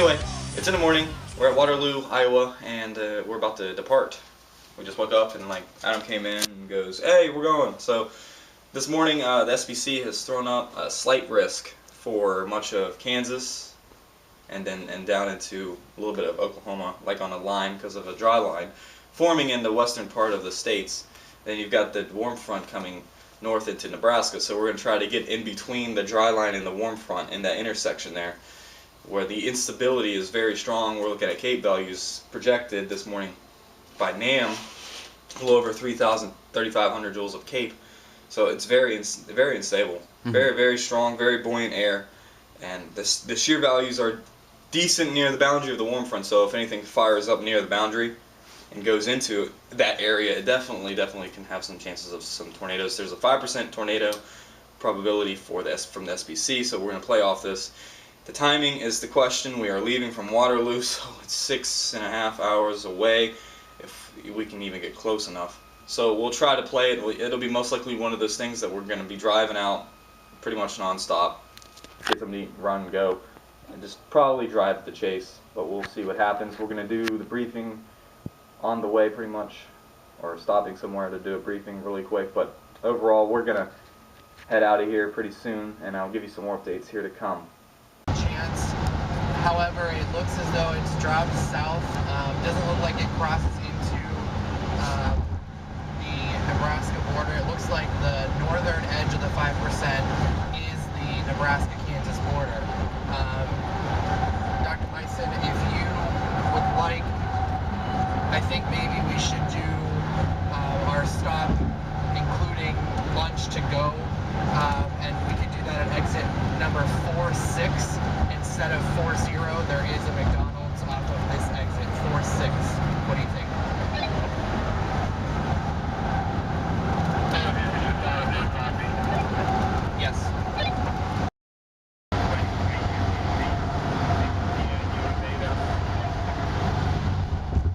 Anyway, it's in the morning. We're at Waterloo, Iowa, and we're about to depart. We just woke up and like Adam came in and goes, "Hey, we're going." So this morning, the SBC has thrown up a slight risk for much of Kansas, and down into a little bit of Oklahoma, like on a line because of a dry line forming in the western part of the states. Then you've got the warm front coming north into Nebraska, so we're going to try to get in between the dry line and the warm front in that intersection there, where the instability is very strong. We're looking at Cape values projected this morning by NAM, a little over 3,500 joules of Cape. So it's very unstable, very strong, very buoyant air, and the shear values are decent near the boundary of the warm front. So if anything fires up near the boundary and goes into that area, it definitely can have some chances of some tornadoes. There's a 5% tornado probability from the SBC, so we're going to play off this. The timing is the question. We are leaving from Waterloo, so it's 6.5 hours away, if we can even get close enough. So we'll try to play it. It'll be most likely one of those things that we're going to be driving out pretty much non-stop, get something to eat, run, go, and just probably drive at the chase. But we'll see what happens. We're going to do the briefing on the way pretty much, or stopping somewhere to do a briefing really quick. But overall, we're going to head out of here pretty soon, and I'll give you some more updates here to come. However, it looks as though it's dropped south. Doesn't look like it crosses into the Nebraska border. It looks like the northern edge of the 5% is the Nebraska-Kansas border. Dr. Bison, if you would like, I think maybe we should do our stop, including lunch to go, and we could do that at exit number 46 instead of 40. There is a McDonald's off of this exit, 46. What do you think? Yes.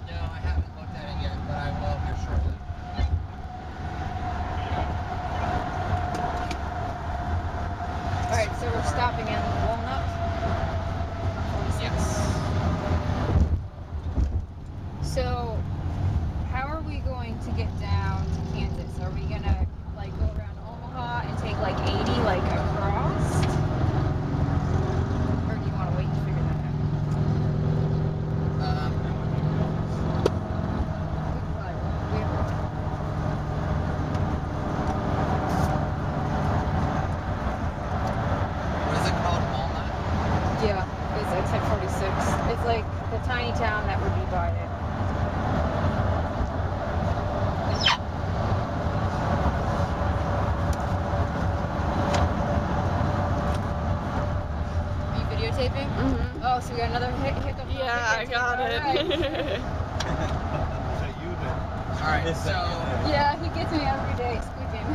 No, I haven't looked at it yet, but I will here shortly. Alright, so we're stopping in Walnut. Yes. So, how are we going to get down to Kansas? Are we gonna like go around Omaha and take like 80 like across? Or do you want to wait to figure that out? What is it called? Walnut? Yeah, it's exit 46. It's like the tiny town that would be by it. Are you videotaping? Mm-hmm. Oh, so we got another hiccup. Yeah, I got it. Alright, so... Yeah, he gets me every day squeaking.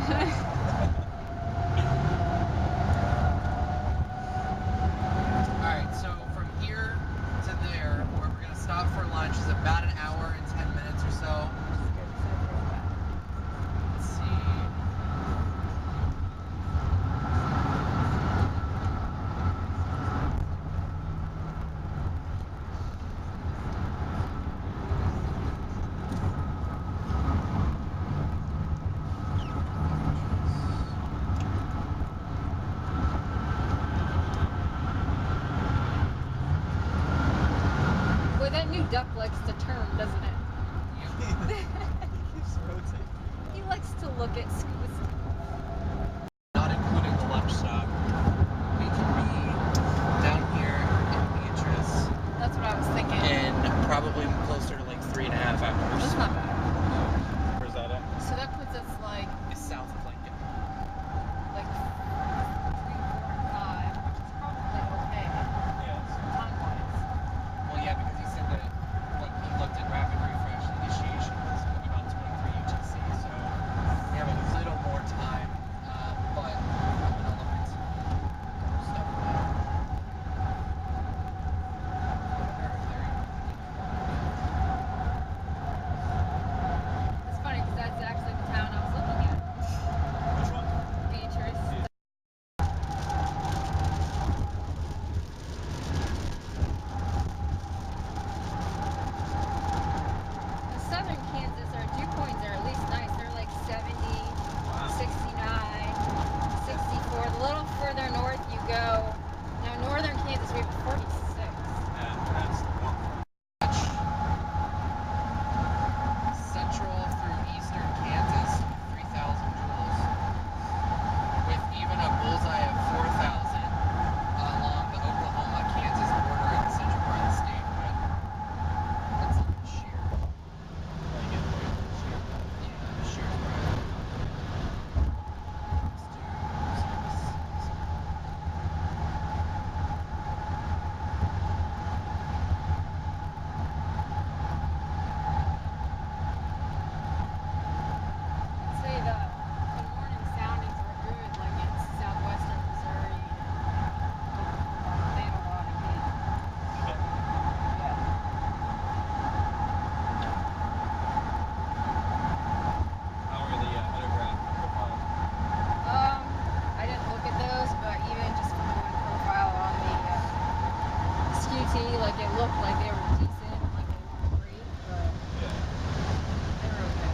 Alright, so from here to there, where we're going to stop for lunch, is about an hour and 10 minutes or so. Let's see. Boy, that new duck likes to turn, doesn't it? He likes to look at schools. Not including the lunch stop. We can be down here in Beatrice That's what I was thinking. in probably closer to like 3.5 That's hours. not bad. Where's that at? So that puts us like It's south of Lincoln. 3, 4, and 5, which is probably okay. Time-wise. Well, yeah, because he said that what he looked at rapid refresh initiation was about 23 UTC, so we have a little more time, but I'm gonna look at stuff now. It's funny because that's actually the town Central through eastern Kansas, 3,000 joules, with even a bullseye of 4,000 along the Oklahoma-Kansas border in the central part of the state. But that's a little sheer. Yeah, sheer right. Say the morning soundings are good, like in southwestern Missouri and Oklahoma. They have a lot of wind. Okay. Yeah. How are the underground profile? I didn't look at those, but even just from the wind profile on the SQT, like it looked like they were decent, like they weren't great, but Yeah. they were okay.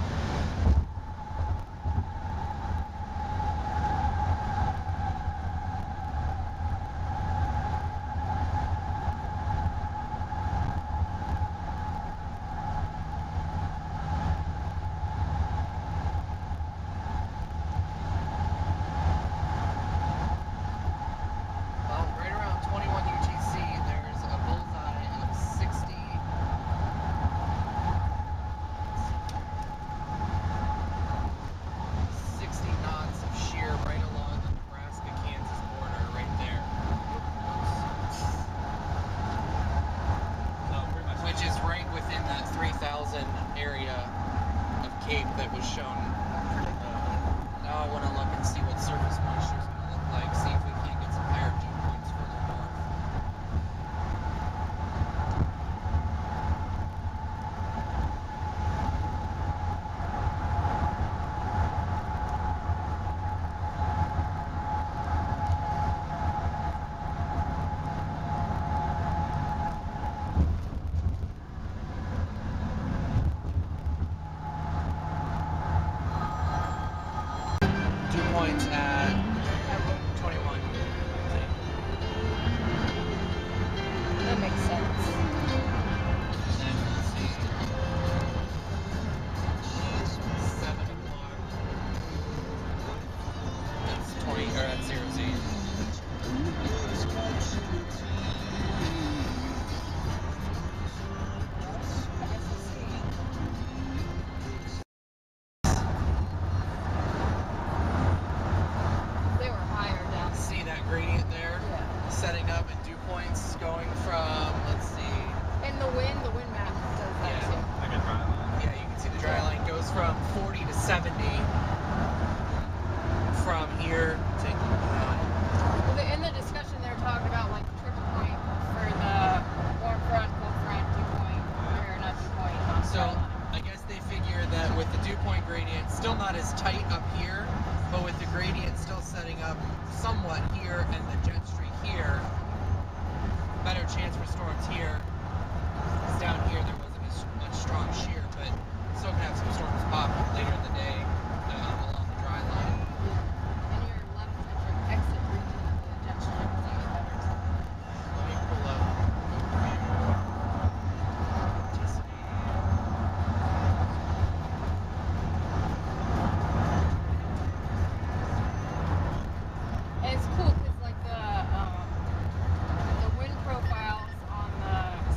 Right around 21 UTC, there's a bullseye of 60 knots of shear right along the Nebraska-Kansas border, right there. So pretty much. Which is right within that 3,000 area of Cape that was shown. Now I want to look and see what surface moisture is going to look like, see if we can't get some higher dew points further north. Dew points at 21. That makes sense. And then let's see. 7 o'clock. That's 20, or that's 0 Z. They were higher down. See that gradient there? Yeah. Setting up and dew points going from, let's see. And the wind map does that Yeah. too. Like a dry line. Yeah, you can see the dry line goes from 40 to 70 from here to Well, in the discussion, they were talking about like triple point for the warm front, cold front, dew point, or not dew point. so I guess they figure that with the dew point gradient still not as tight up here, but with the gradient still setting up somewhat here and the jet streak here, better chance for storms here. 'Cause down here there wasn't as much strong shear, but still gonna have some storms pop later in the day along the dry line. And your left exit region of the jet stream is even better. Let me pull up vorticity. And it's cool because like the wind profiles on the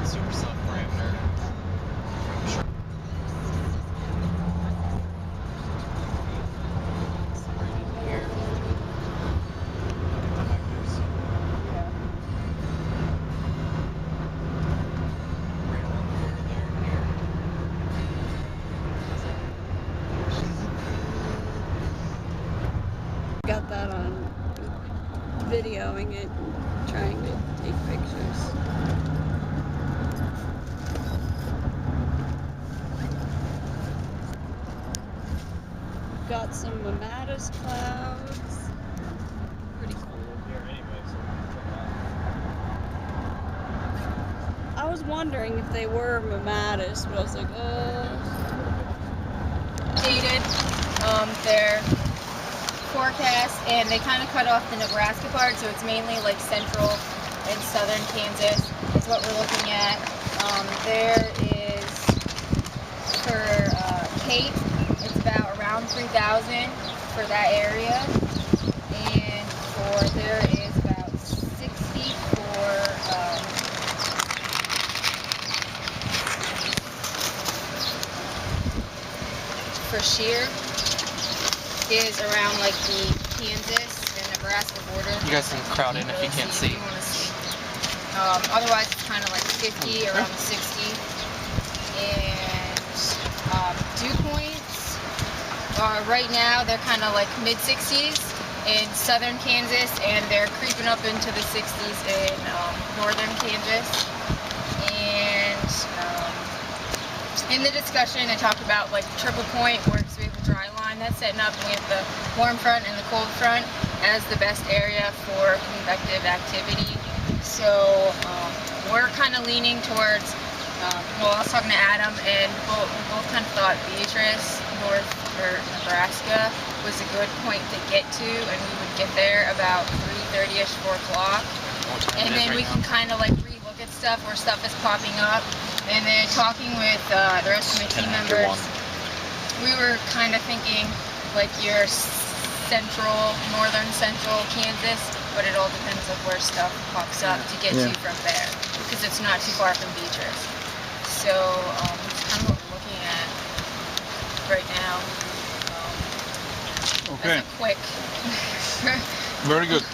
super self parameter. I'm sure. Right in here. Look at the vectors. Right along the border there and here. Got that on videoing it, trying to take pictures. Got some mammatus clouds. Pretty cool. I was wondering if they were mammatus, but I was like, Dated their forecast, and they kind of cut off the Nebraska part, so it's mainly like central and southern Kansas is what we're looking at. There is for Kate, it's about around 3,000 for that area, and there is about 60 for shear. Is around like the Kansas and Nebraska border. You guys can crowd in if you can't see. You want to see. Otherwise, it's kind of like 50, around 60. And dew points are right now they're kind of like mid 60s in southern Kansas, and they're creeping up into the 60s in northern Kansas. And in the discussion, I talked about like triple point, where we have a dry line that's setting up, and we have the warm front and the cold front as the best area for convective activity. So we're kind of leaning towards, well, I was talking to Adam, and we both kind of thought Beatrice, North or Nebraska, was a good point to get to, and we would get there about 3:30ish, 4 o'clock. And then we can kind of like re-look at stuff where stuff is popping up. And then talking with the rest of my team members, we were kind of thinking like your northern central Kansas, but it all depends on where stuff pops up to get to from there, because it's not too far from Beatrice. So that's kind of what we're looking at right now. Okay. That's a quick. Very good.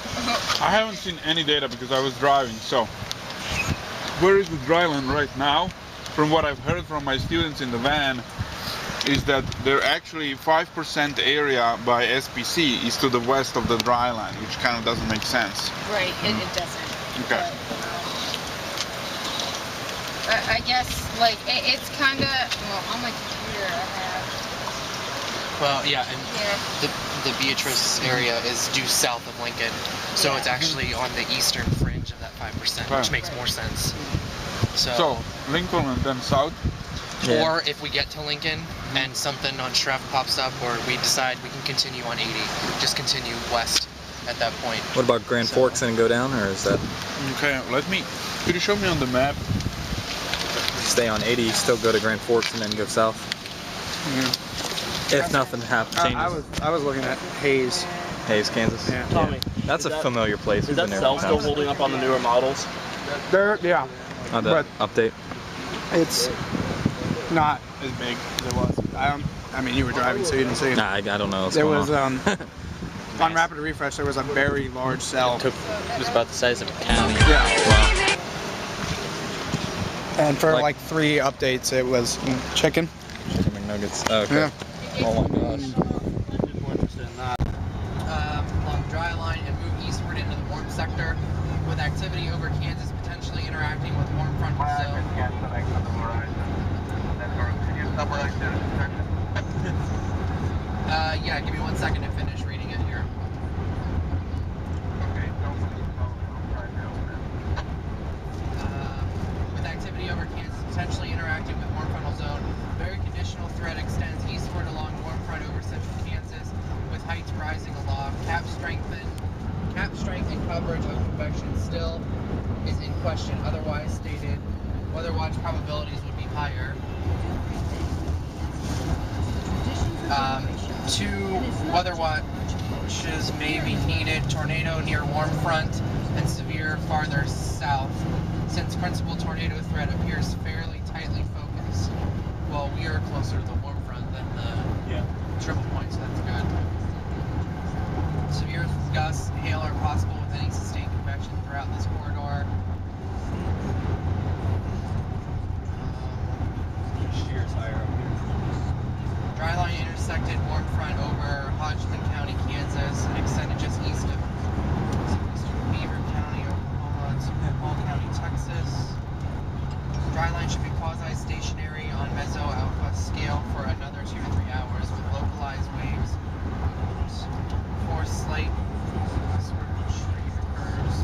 I haven't seen any data because I was driving, so where is the dry line right now? From what I've heard from my students in the van, is that they're actually 5% area by SPC is to the west of the dry line, which kind of doesn't make sense. Right, it doesn't. Okay. But, I guess, like, it's kind of, well, on my computer I have. Well, yeah, and the Beatrice area is due south of Lincoln, so it's actually on the eastern fringe of that 5%, which makes more sense. So Lincoln and then south? Yeah. Or if we get to Lincoln and something on Shreve pops up, or we decide we can continue on 80, just continue west at that point. What about Grand Forks and go down, or is that? Okay, could you show me on the map? Stay on 80, still go to Grand Forks and then go south. If nothing changes. I was looking at Hayes. Hayes, Kansas. Yeah. Tommy, That's a familiar place. is that cell still holding up on the newer models? Yeah. On the But update. it's not as big as it was. I mean, you were driving, so you didn't see it. Nah, I don't know what's There going was on. on rapid refresh. There was a very large cell. It was about the size of a county. Yeah. Wow. And for Like- like 3 updates, it was chicken. Chicken McNuggets. Oh, okay. Yeah. Oh my gosh. More interested in that. Along the dry line and move eastward into the warm sector, with activity over Kansas potentially interacting with warm frontal zone. Yeah, give me 1 second to finish reading it here. With activity over Kansas potentially interacting with warm frontal zone, very conditional threat extends eastward along warm front over central Kansas, with heights rising along. Cap strength and coverage of convection still is in question. Otherwise stated, weather watch probabilities would be higher. 2 weather watches may be needed. Tornado near warm front and severe farther south. Since principal tornado threat appears fairly tightly focused, well, we are closer to the warm front than the triple point, so that's good. Severe gusts, hail are possible with any sustained convection throughout this corridor. Shear's higher up here. Dryline intersected warm front over Hodgman County, Kansas, and extended just east of Beaver County, Oklahoma, to Paul County, Texas. Dryline should be quasi-stationary on meso-alpha scale for another 2 to 3 hours with localized waves. For slight curves.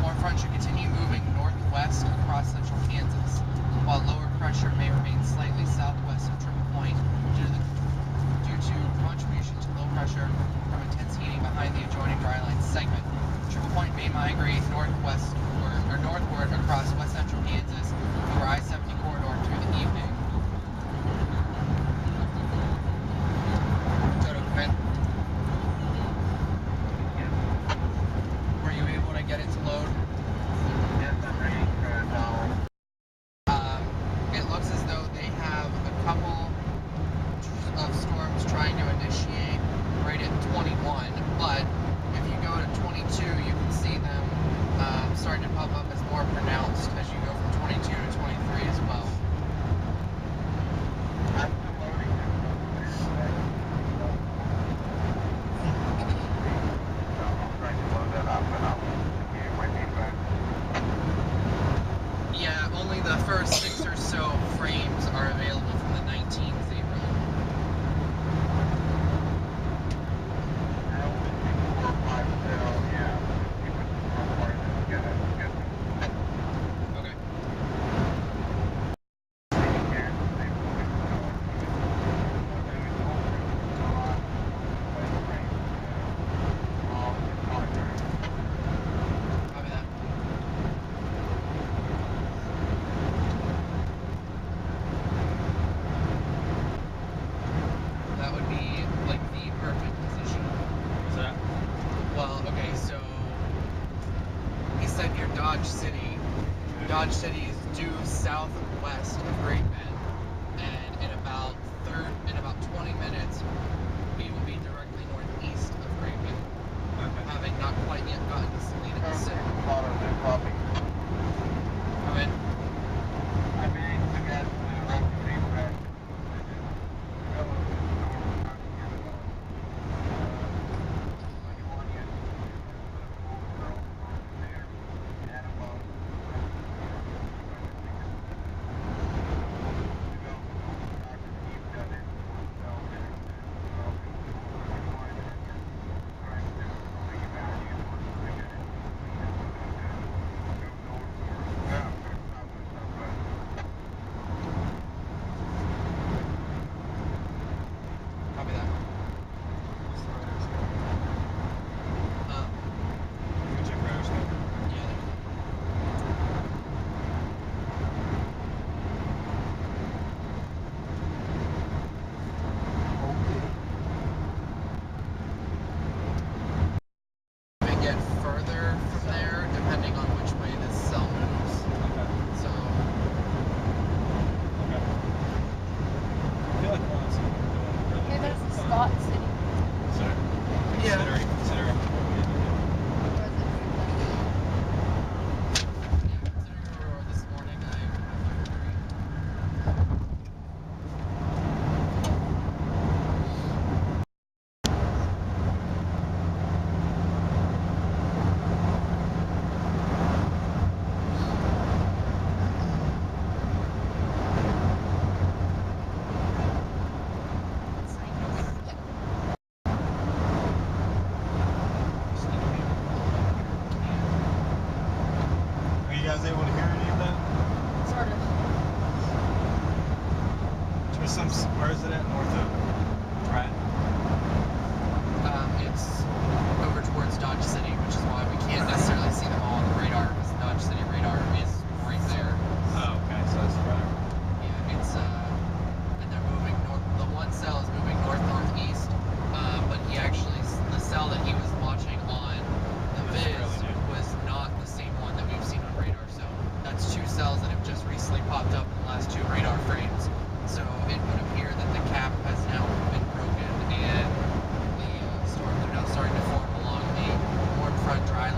Warm front should continue moving northwest across central Kansas, while lower pressure may remain slightly southwest of Triple Point due to contribution to low pressure from intense heating behind the adjoining dryline segment. Triple Point may migrate northward across west central Kansas over I-70 corridor through the evening. Were you able to get it to load? Yes, I'm ready for it now. It looks as though they have a couple of storms trying to initiate right at 21, but if you go to 22, you can see them starting to pop up as more pronounced as you go from 22 to 23 as well. Yeah, only the first 6 or so frames are available from the 19th April. Okay. Copy that. That would be like the perfect position. What's that? Well, okay, so he said near Dodge City. Dodge City is due southwest of Great Bend, and in about 20 minutes, we will be directly northeast of Great Bend, having not quite yet gotten to Salina City. Come in.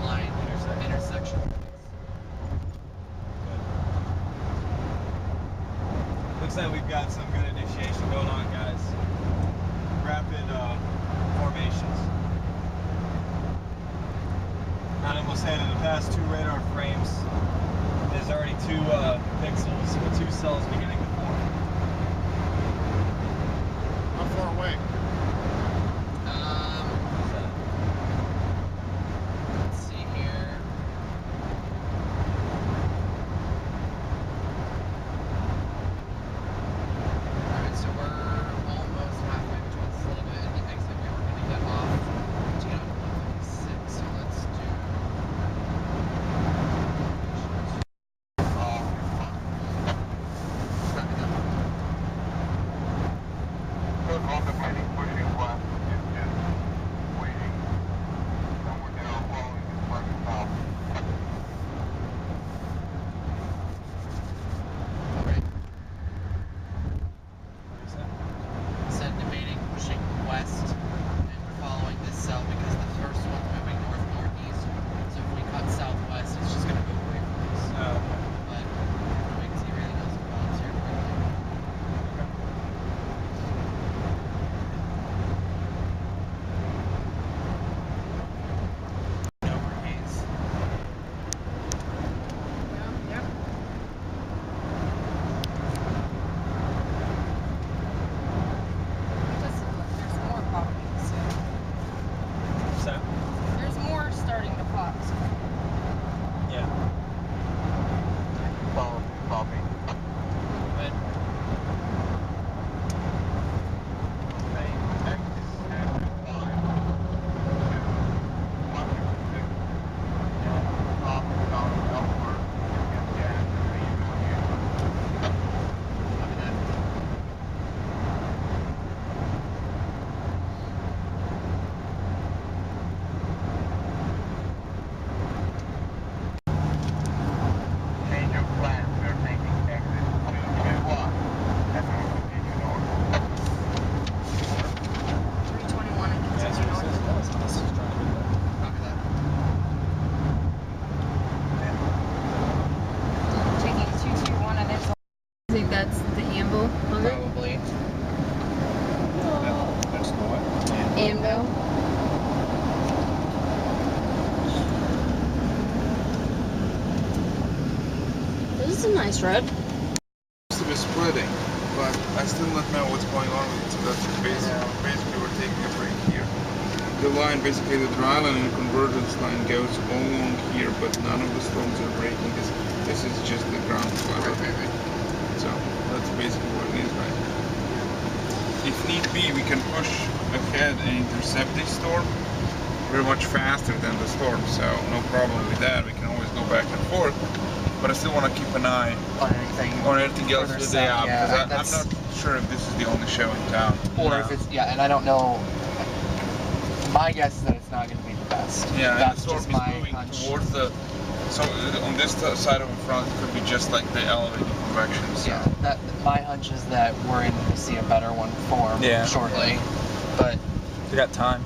line intersection. Looks like we've got some good initiation going on, guys. Rapid formations. Animal said in the past 2 radar frames, there's already 2 pixels with 2 cells beginning to form. How far away? Let's see here. Alright, so we're almost halfway between Sliva and the exit. We were going to get off to get on 156, so let's do. Alright. Said debating pushing west, and we're following this cell because the first one's moving north-northeast. So if we cut southwest, it's just going to go away from us. But we can see everything else involves here quickly. No more haze. Yep. There's more popping, so So, there's more starting to pop. So. yeah. But I think that's the anvil of it. probably. That's the what? Anvil. This is a nice road. To be splitting, but I still don't know what's going on with it. So that's basically we're taking a break here. The line, basically the dry line and convergence line goes along here, but none of the storms are breaking. This is just the ground level. So that's basically what it is right now. If need be, we can push ahead and intercept this storm very much faster than the storm. So no problem with that. We can always go back and forth. But I still want to keep an eye On anything else further for the day south, out, yeah, because I'm that's- not sure if this is the only show in town. Or if it's, and I don't know. My guess is that it's not going to be the best. Yeah, and the That's storm just is my moving hunch. towards the. So on this side of the front, it could be just like the elevated convection. So. Yeah, that my hunch is that we're in to see a better one form Yeah. shortly. But We got time.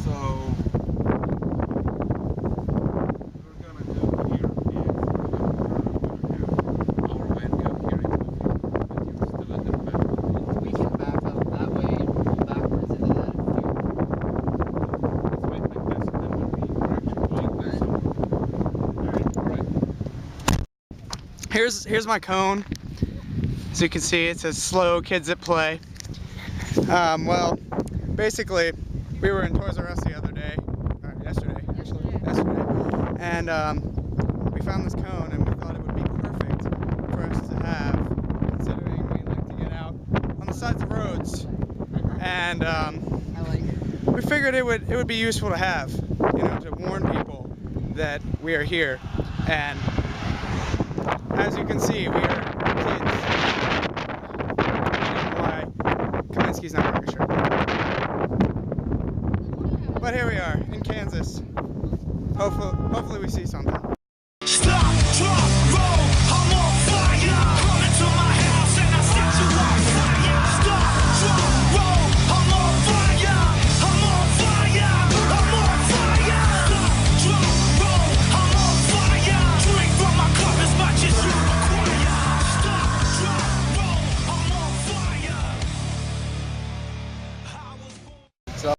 So we're gonna do here is our wind gap here in moving, but you're still at the back. we can back up that way and roll backwards into that. Let's wait like this, and then when we're actually going there. Alright. Here's my cone. As you can see, it says slow kids at play. Well, basically, we were in Toys R Us the other day, or yesterday, and we found this cone, and we thought it would be perfect for us to have, considering we like to get out on the sides of roads, and we figured it would be useful to have, you know, to warn people that we are here, and as you can see, we are kids. Why Kaminsky's not wearing a shirt. But here we are in Kansas. Hopefully we see something.